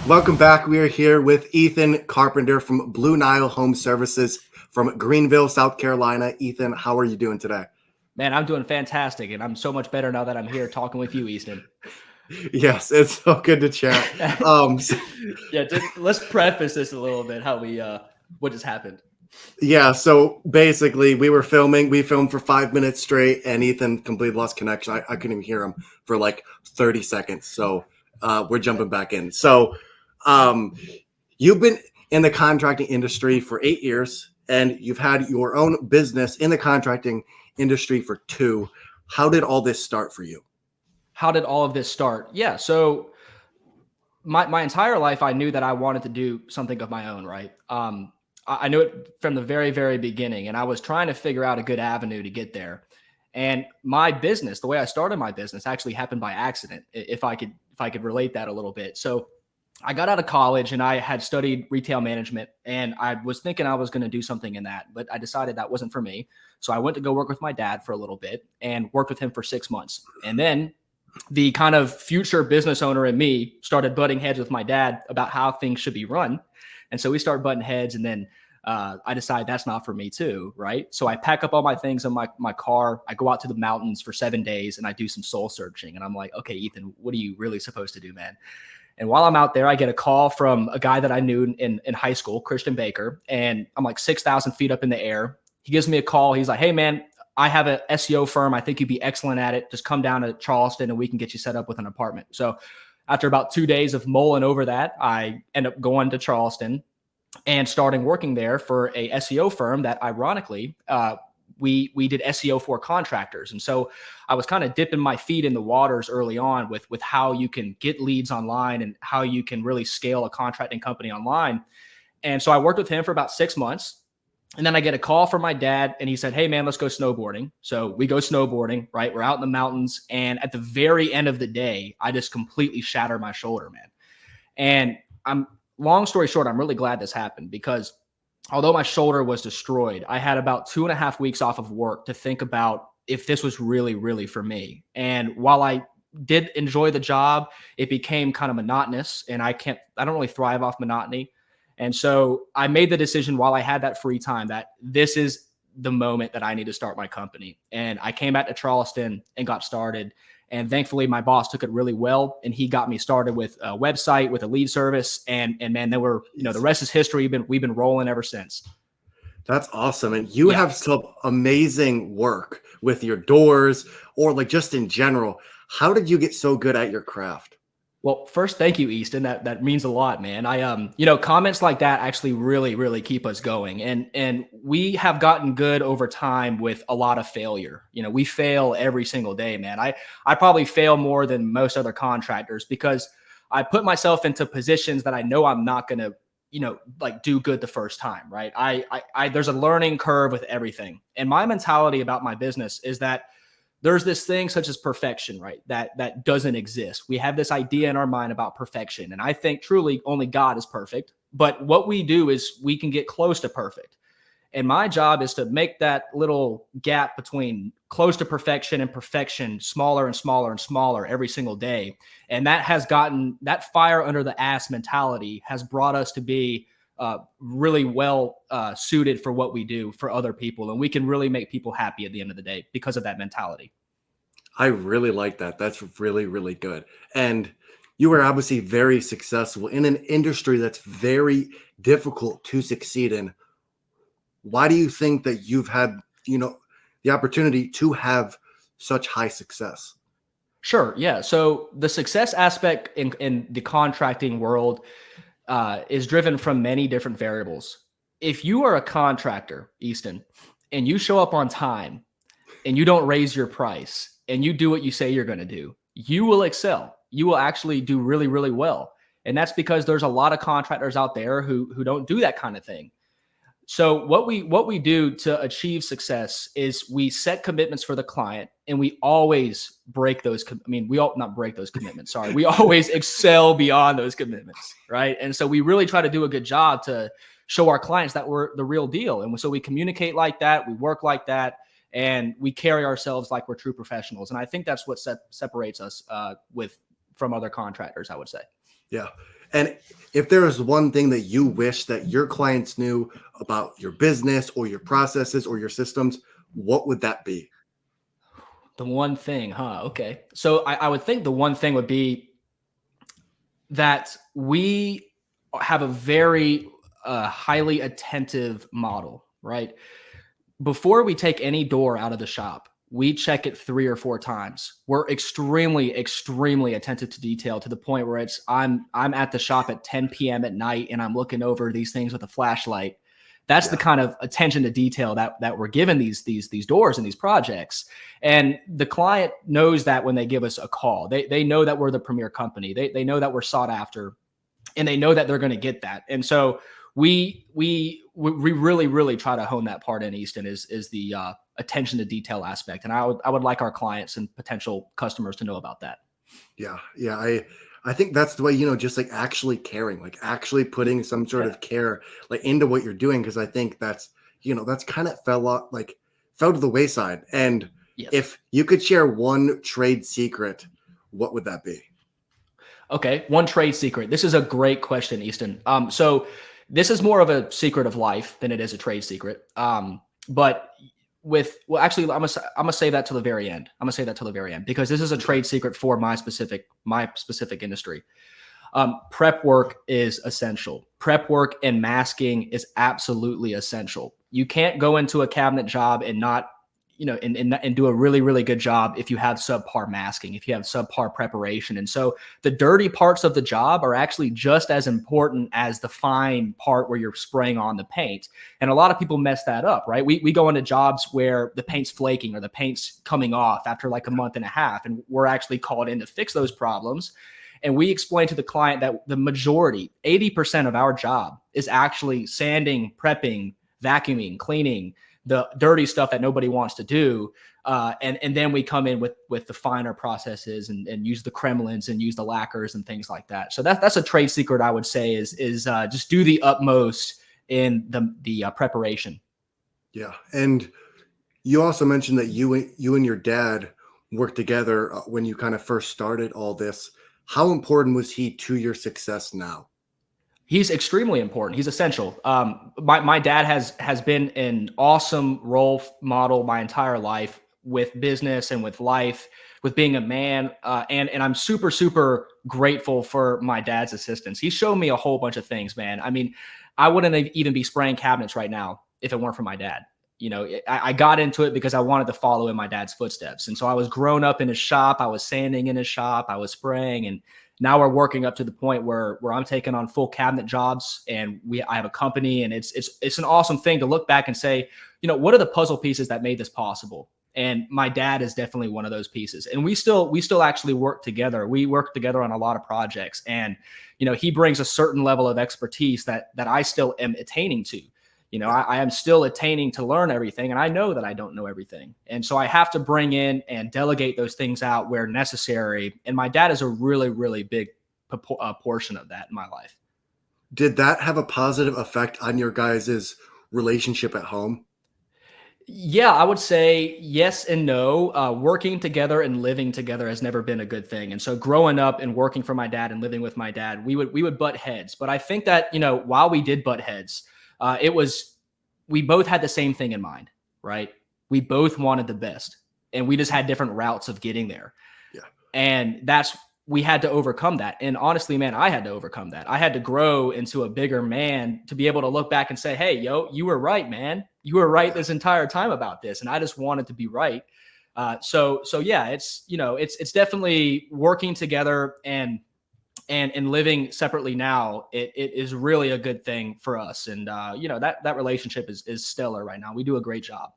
Welcome back. We are here with Ethan Carpenter from Blue Nile Home Services from Greenville, South Carolina. Ethan, how are you doing today? Man, I'm doing fantastic, and I'm so much better now that I'm here talking with you, Easton. Yes, it's so good to chat. So, Yeah, let's preface this a little bit. What just happened? yeah, so basically we filmed for 5 minutes straight, and Ethan completely lost connection. I couldn't even hear him for like 30 seconds. So we're jumping back in. So um, you've been in the contracting industry for 8 years, and you've had your own business in the contracting industry for 2. How did all this start for you? How did all of this start? Yeah, so my entire life, I knew that I wanted to do something of my own, right? I knew it from the very, very beginning, and I was trying to figure out a good avenue to get there. And my business, the way I started my business, actually happened by accident. If I could relate that a little bit. So I got out of college and I had studied retail management, and I was thinking I was going to do something in that, but I decided that wasn't for me. So I went to go work with my dad for a little bit and worked with him for 6 months. And then the kind of future business owner in me started butting heads with my dad about how things should be run. And so we started butting heads, and then I decided that's not for me too, right? So I pack up all my things in my car. I go out to the mountains for 7 days and I do some soul searching. And I'm like, okay, Ethan, what are you really supposed to do, man? And while I'm out there, I get a call from a guy that I knew in high school, Christian Baker, and I'm like 6,000 feet up in the air. He gives me a call. He's like, hey, man, I have an SEO firm. I think you'd be excellent at it. Just come down to Charleston and we can get you set up with an apartment. So after about 2 days of mulling over that, I end up going to Charleston and starting working there for a SEO firm that ironically, we did SEO for contractors. And so I was kind of dipping my feet in the waters early on with how you can get leads online and how you can really scale a contracting company online. And so I worked with him for about 6 months. And then I get a call from my dad and he said, hey, man, let's go snowboarding. So we go snowboarding, right? We're out in the mountains. And at the very end of the day, I just completely shatter my shoulder, man. And long story short, I'm really glad this happened because although my shoulder was destroyed, I had about 2.5 weeks off of work to think about if this was really, really for me. And while I did enjoy the job, it became kind of monotonous, and I don't really thrive off monotony. And so I made the decision while I had that free time that this is the moment that I need to start my company. And I came back to Charleston and got started. And thankfully, my boss took it really well, and he got me started with a website, with a lead service, and man, the rest is history. We've been rolling ever since. That's awesome. And you Yeah. have some amazing work with your doors or like just in general. How did you get so good at your craft? Well, first, thank you, Easton. That means a lot, man. Comments like that actually really, really keep us going. And we have gotten good over time with a lot of failure. We fail every single day, man. I probably fail more than most other contractors because I put myself into positions that I know I'm not gonna, like do good the first time, right? There's a learning curve with everything. And my mentality about my business is that there's this thing such as perfection, right? That doesn't exist. We have this idea in our mind about perfection. And I think truly only God is perfect. But what we do is we can get close to perfect. And my job is to make that little gap between close to perfection and perfection smaller and smaller and smaller every single day. And that fire under the ass mentality has brought us to be really well suited for what we do for other people. And we can really make people happy at the end of the day because of that mentality. I really like that. That's really, really good. And you were obviously very successful in an industry that's very difficult to succeed in. Why do you think that you've had, the opportunity to have such high success? Sure. Yeah. So the success aspect in the contracting world is driven from many different variables. If you are a contractor, Easton, and you show up on time and you don't raise your price and you do what you say you're going to do, you will excel. You will actually do really, really well. And that's because there's a lot of contractors out there who don't do that kind of thing. So what we do to achieve success is we set commitments for the client, and we always break those. We all not break those commitments. Sorry, we always excel beyond those commitments, right? And so we really try to do a good job to show our clients that we're the real deal. And so we communicate like that, we work like that, and we carry ourselves like we're true professionals. And I think that's what separates us from other contractors, I would say. Yeah. And if there is one thing that you wish that your clients knew about your business or your processes or your systems, what would that be? The one thing, huh? Okay. So I would think the one thing would be that we have a very highly attentive model, right? Before we take any door out of the shop, we check it 3 or 4 times. We're extremely, extremely attentive to detail to the point where I'm at the shop at 10 p.m. at night and I'm looking over these things with a flashlight. That's the Yeah. kind of attention to detail that we're given these doors and these projects. And the client knows that when they give us a call. They know that we're the premier company. They know that we're sought after, and they know that they're going to get that. And so we really really try to hone that part in Easton is the attention to detail aspect, and I would like our clients and potential customers to know about that. Yeah. Yeah. I think that's the way, just like actually caring, like actually putting some sort Yeah. of care like into what you're doing. Cause I think that's kind of fell to the wayside. And Yes. if you could share one trade secret, what would that be? Okay. One trade secret. This is a great question, Easton. So this is more of a secret of life than it is a trade secret. But actually, I'm gonna save that till the very end. I'm gonna say that till the very end because this is a Okay. trade secret for my specific industry. Prep work is essential. Prep work and masking is absolutely essential. You can't go into a cabinet job and not, and do a really, really good job if you have subpar masking, if you have subpar preparation. And so the dirty parts of the job are actually just as important as the fine part where you're spraying on the paint. And a lot of people mess that up, right? We go into jobs where the paint's flaking or the paint's coming off after like a month and a half, and we're actually called in to fix those problems. And we explain to the client that the majority, 80% of our job is actually sanding, prepping, vacuuming, cleaning, the dirty stuff that nobody wants to do. And then we come in with the finer processes and use the Kremlins and use the lacquers and things like that. So that's a trade secret I would say is just do the utmost in the preparation. Yeah. And you also mentioned that you and your dad worked together when you kind of first started all this. How important was he to your success now? He's extremely important. He's essential. My dad has been an awesome role model my entire life with business and with life, with being a man. And I'm super super grateful for my dad's assistance. He showed me a whole bunch of things, man. I mean, I wouldn't even be spraying cabinets right now if it weren't for my dad. I got into it because I wanted to follow in my dad's footsteps. And so I was grown up in his shop. I was sanding in his shop. I was spraying, and now we're working up to the point where I'm taking on full cabinet jobs, and I have a company, and it's an awesome thing to look back and say, what are the puzzle pieces that made this possible? And my dad is definitely one of those pieces. And we still actually work together. We work together on a lot of projects, and he brings a certain level of expertise that I still am attaining to. Yeah. I am still attaining to learn everything, and I know that I don't know everything. And so I have to bring in and delegate those things out where necessary. And my dad is a really, really big portion of that in my life. Did that have a positive effect on your guys' relationship at home? Yeah, I would say yes and no. Working together and living together has never been a good thing. And so growing up and working for my dad and living with my dad, we would butt heads. But I think that, while we did butt heads, it was we both had the same thing in mind, right? We both wanted the best, and we just had different routes of getting there. Yeah. And we had to overcome that. And honestly, man, I had to overcome that. I had to grow into a bigger man to be able to look back and say, hey, yo, you were right, man. You were right Yeah. this entire time about this. And I just wanted to be right. So yeah, it's definitely working together and living separately now. It is really a good thing for us. And that relationship is stellar right now. We do a great job.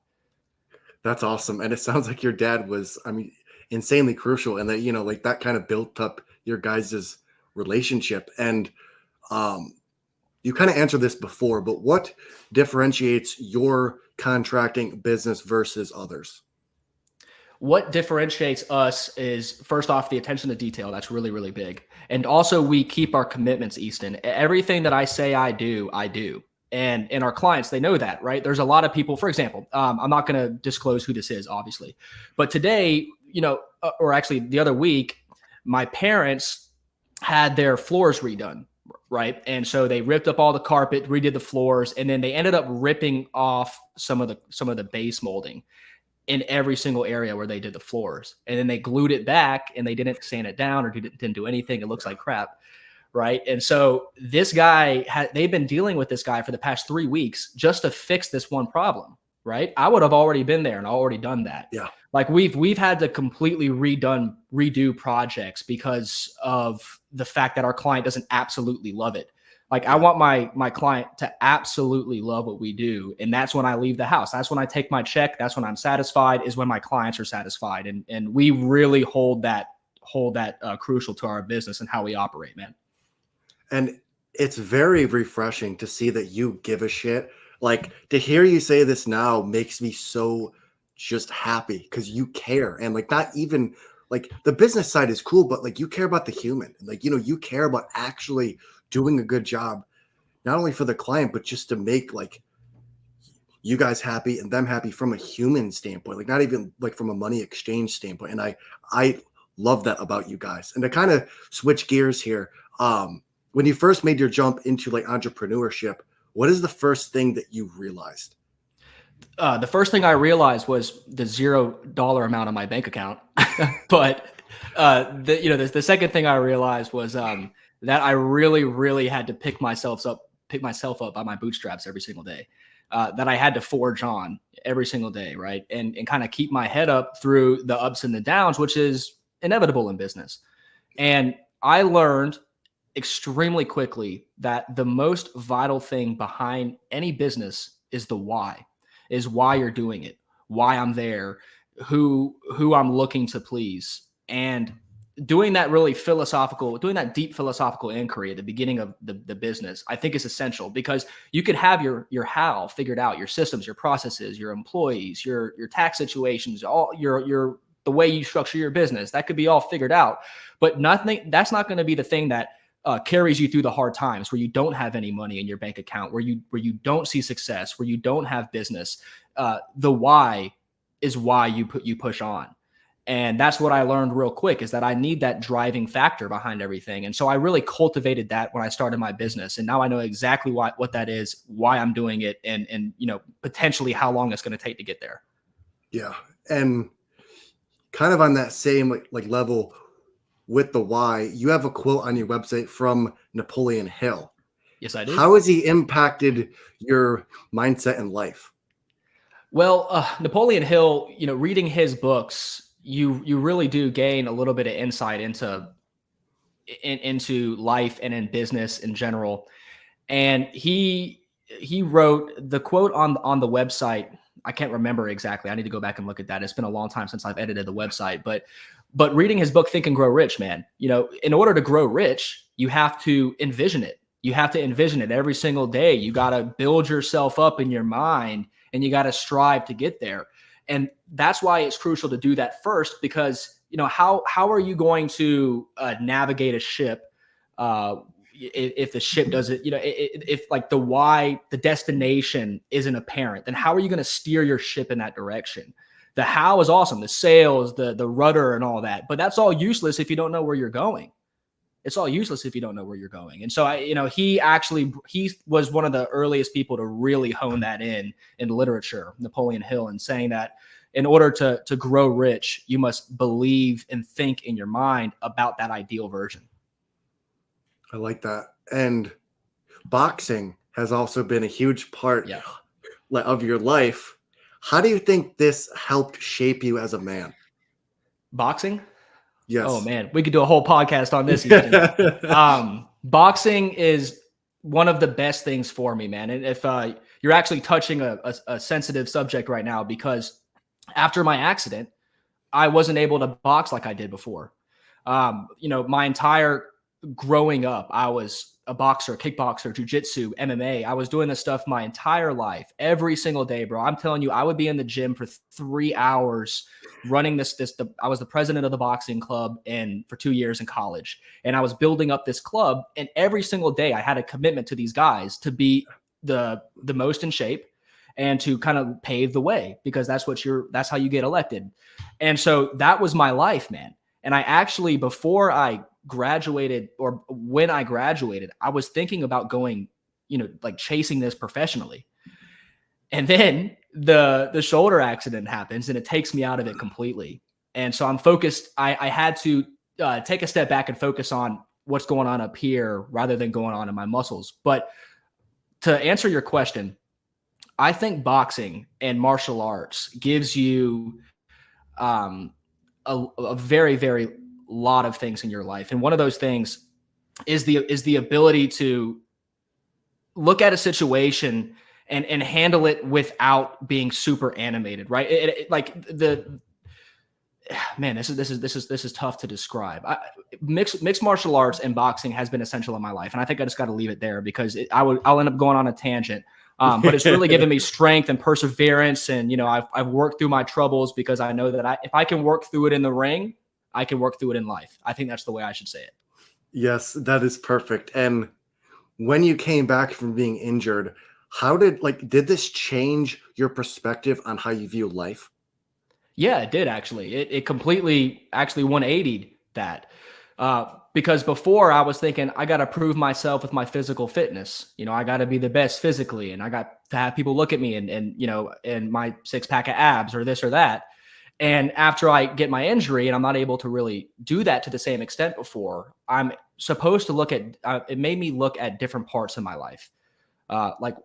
That's awesome. And it sounds like your dad was, I mean, insanely crucial and that, like that kind of built up your guys' relationship. And um, you kind of answered this before, but what differentiates your contracting business versus others? What differentiates us is first off the attention to detail. That's really, really big. And also we keep our commitments, Easton. Everything that I say I do, I do. And our clients, they know that, right? There's a lot of people, for example, I'm not going to disclose who this is, obviously. But today, or actually the other week, my parents had their floors redone. right? And so they ripped up all the carpet, redid the floors, and then they ended up ripping off some of the base molding in every single area where they did the floors. And then they glued it back and they didn't sand it down or didn't do anything. It looks like crap. Right. And so this guy they've been dealing with this guy for the past 3 weeks just to fix this one problem. Right. I would have already been there and already done that. Yeah. Like we've had to completely redo projects because of the fact that our client doesn't absolutely love it. Like I want my client to absolutely love what we do. And that's when I leave the house. That's when I take my check. That's when I'm satisfied, is when my clients are satisfied. And we really hold that crucial to our business and how we operate, man. And it's very refreshing to see that you give a shit. Like, to hear you say this now makes me so just happy because you care. And like, not even like the business side is cool, but like you care about the human. Like, you care about actually doing a good job, not only for the client, but just to make like you guys happy and them happy from a human standpoint, like not even like from a money exchange standpoint. And I love that about you guys. And to kind of switch gears here, when you first made your jump into like entrepreneurship, what is the first thing that you realized? The first thing I realized was the $0 amount on my bank account. But the second thing I realized was that I really, really had to pick myself up by my bootstraps every single day. That I had to forge on every single day, right? And kind of keep my head up through the ups and the downs, which is inevitable in business. And I learned extremely quickly that the most vital thing behind any business is the why, is why you're doing it, why I'm there, who I'm looking to please. And doing that deep philosophical inquiry at the beginning of the business, I think is essential, because you could have your how figured out, your systems, your processes, your employees, your tax situations, all your the way you structure your business, that could be all figured out. But that's not going to be the thing that carries you through the hard times where you don't have any money in your bank account, where you don't see success, where you don't have business. The why is why you push on. And that's what I learned real quick, is that I need that driving factor behind everything. And so I really cultivated that when I started my business. And now I know exactly what that is, why I'm doing it, and potentially how long it's going to take to get there. Yeah. And kind of on that same like level with the why, you have a quote on your website from Napoleon Hill. Yes, I do. How has he impacted your mindset in life? Well, Napoleon Hill, reading his books, you really do gain a little bit of insight into life and in business in general. And he wrote the quote on the website. I can't remember exactly. I need to go back and look at that. It's been a long time since I've edited the website, but reading his book, Think and Grow Rich, man, in order to grow rich, you have to envision it. You have to envision it every single day. You got to build yourself up in your mind, and you got to strive to get there. And that's why it's crucial to do that first, because, how are you going to navigate a ship if the ship doesn't, if like the why, the destination isn't apparent, then how are you going to steer your ship in that direction? The how is awesome, the sails, the rudder and all that, but that's all useless if you don't know where you're going. It's all useless if you don't know where you're going. And so he was one of the earliest people to really hone that in literature, Napoleon Hill, and saying that in order to grow rich, you must believe and think in your mind about that ideal version. I like that. And boxing has also been a huge part of your life. How do you think this helped shape you as a man? Boxing? Yes. Oh man, we could do a whole podcast on this. Boxing is one of the best things for me, man. And if you're actually touching a sensitive subject right now, because after my accident, I wasn't able to box like I did before. My entire growing up, I was a boxer, kickboxer, jujitsu, MMA. I was doing this stuff my entire life, every single day, bro. I'm telling you, I would be in the gym for 3 hours running I was the president of the boxing club for 2 years in college. And I was building up this club. And every single day I had a commitment to these guys to be the most in shape and to kind of pave the way, because that's how you get elected. And so that was my life, man. And I actually, before I graduated, or when I graduated, I was thinking about going, like chasing this professionally. And then the shoulder accident happens and it takes me out of it completely. And so I'm focused. I had to take a step back and focus on what's going on up here rather than going on in my muscles. But to answer your question, I think boxing and martial arts gives you a very, very lot of things in your life. And one of those things is the ability to look at a situation and handle it without being super animated, right? This is tough to describe. Mixed martial arts and boxing has been essential in my life, and I think I just got to leave it there because I'll end up going on a tangent. But it's really given me strength and perseverance, and I've worked through my troubles because I know that if I can work through it in the ring, I can work through it in life. I think that's the way I should say it. Yes, that is perfect. And when you came back from being injured, how did this change your perspective on how you view life? Yeah, it did actually. It completely actually 180'd that. Because before I was thinking I got to prove myself with my physical fitness. I got to be the best physically, and I got to have people look at me and my 6-pack of abs or this or that. And after I get my injury and I'm not able to really do that to the same extent before, I'm supposed to look at, it made me look at different parts of my life, like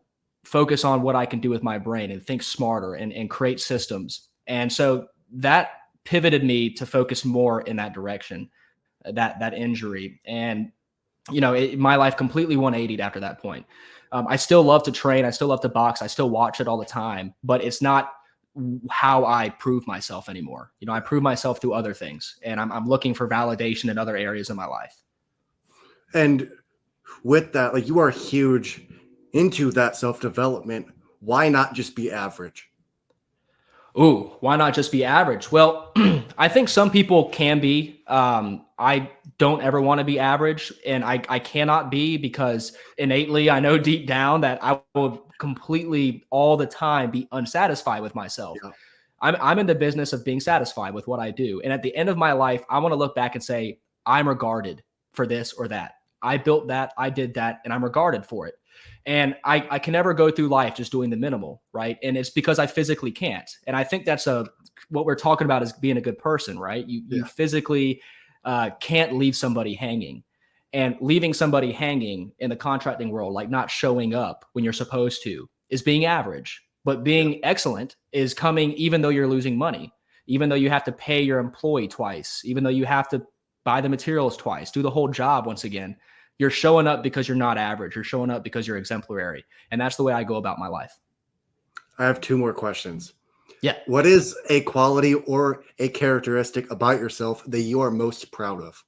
focus on what I can do with my brain and think smarter and create systems. And so that pivoted me to focus more in that direction, that injury. And, my life completely 180'd after that point. I still love to train. I still love to box. I still watch it all the time, but it's not how I prove myself anymore. I prove myself through other things, and I'm looking for validation in other areas of my life. And with that, you are huge into that self-development. Why not just be average? Ooh, why not just be average? Well, I think some people can be. I don't ever want to be average, and I cannot be, because innately I know deep down that I will completely all the time be unsatisfied with myself. Yeah. I'm in the business of being satisfied with what I do. And at the end of my life, I want to look back and say, I'm regarded for this or that. I built that, I did that, and I'm regarded for it. And I can never go through life just doing the minimal, right? And it's because I physically can't. And I think that's what we're talking about is being a good person, right? You physically can't leave somebody hanging. And leaving somebody hanging in the contracting world, like not showing up when you're supposed to, is being average. But being excellent is coming even though you're losing money, even though you have to pay your employee twice, even though you have to buy the materials twice, do the whole job once again. You're showing up because you're not average. You're showing up because you're exemplary. And that's the way I go about my life. I have 2 more questions. Yeah. What is a quality or a characteristic about yourself that you are most proud of?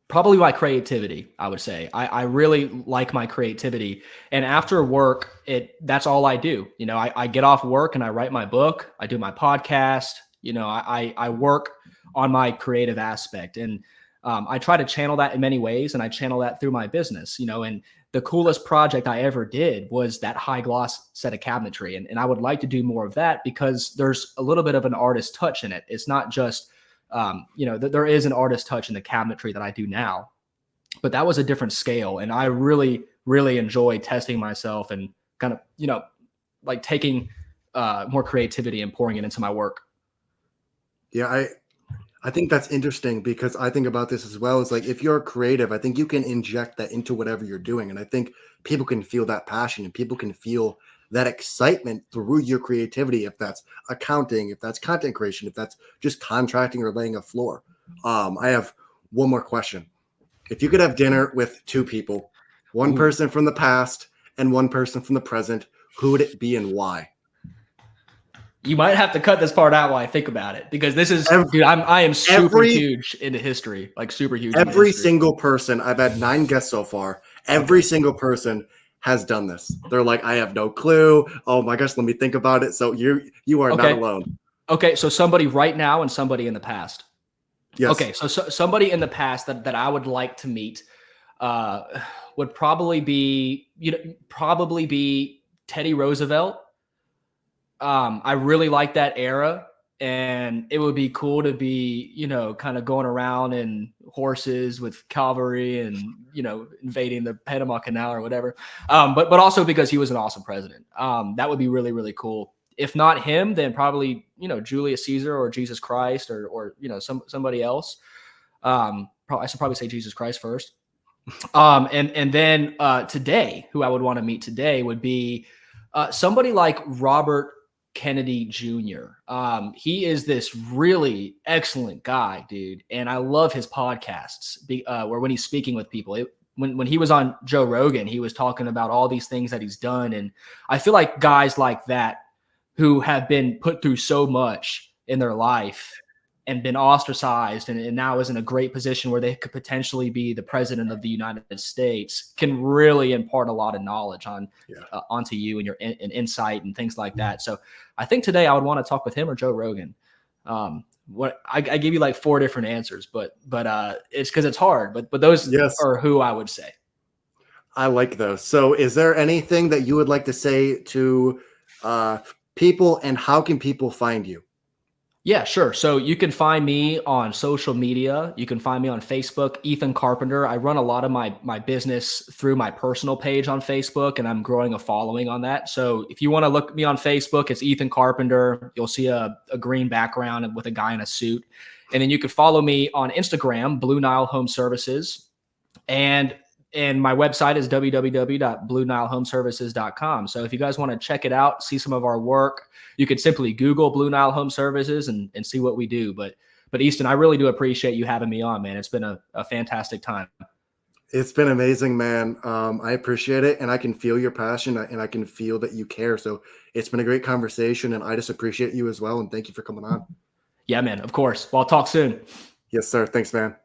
Probably my creativity, I would say. I really like my creativity. And after work, that's all I do. I get off work and I write my book. I do my podcast. I work on my creative aspect. And I try to channel that in many ways, and I channel that through my business, and the coolest project I ever did was that high gloss set of cabinetry. And I would like to do more of that because there's a little bit of an artist touch in it. It's not just, there is an artist touch in the cabinetry that I do now, but that was a different scale. And I really, really enjoy testing myself and kind of, taking more creativity and pouring it into my work. Yeah, I think that's interesting because I think about this as well. It's if you're creative, I think you can inject that into whatever you're doing. And I think people can feel that passion and people can feel that excitement through your creativity. If that's accounting, if that's content creation, if that's just contracting or laying a floor. I have one more question. If you could have dinner with 2 people, one person from the past and one person from the present, who would it be and why? You might have to cut this part out while I think about it, because this is, dude, I am super huge into history, super huge. Every single person, I've had 9 guests so far. Every single person has done this. They're like, I have no clue. Oh my gosh, let me think about it. So you are not alone. Okay, so somebody right now and somebody in the past. Yes. Okay, so somebody in the past that I would like to meet would probably be Teddy Roosevelt. I really like that era and it would be cool to be, you know, kind of going around in horses with cavalry and, you know, invading the Panama Canal or whatever. But also because he was an awesome president. That would be really, really cool. If not him, then probably, you know, Julius Caesar or Jesus Christ or you know, somebody else. I should probably say Jesus Christ first. And then today, who I would want to meet today would be somebody like Robert Kennedy Jr. He is this really excellent guy, dude, and I love his podcasts. Where when he's speaking with people, when he was on Joe Rogan, he was talking about all these things that he's done, and I feel like guys like that who have been put through so much in their life and been ostracized and now is in a great position where they could potentially be the president of the United States can really impart a lot of knowledge onto you and your insight and things like that. So I think today I would want to talk with him or Joe Rogan. I give you like 4 different answers, but it's because it's hard, but those are who I would say. I like those. So is there anything that you would like to say to people, and how can people find you? Yeah, sure. So you can find me on social media. You can find me on Facebook, Ethan Carpenter. I run a lot of my business through my personal page on Facebook, and I'm growing a following on that. So if you want to look me on Facebook, it's Ethan Carpenter. You'll see a green background with a guy in a suit. And then you can follow me on Instagram, Blue Nile Home Services. And my website is www.bluenilehomeservices.com. So if you guys want to check it out, see some of our work, you could simply Google Blue Nile Home Services and see what we do. But Easton, I really do appreciate you having me on, man. It's been a fantastic time. It's been amazing, man. I appreciate it, and I can feel your passion, and I can feel that you care. So it's been a great conversation, and I just appreciate you as well. And thank you for coming on. Yeah, man. Of course. Well, I'll talk soon. Yes, sir. Thanks, man.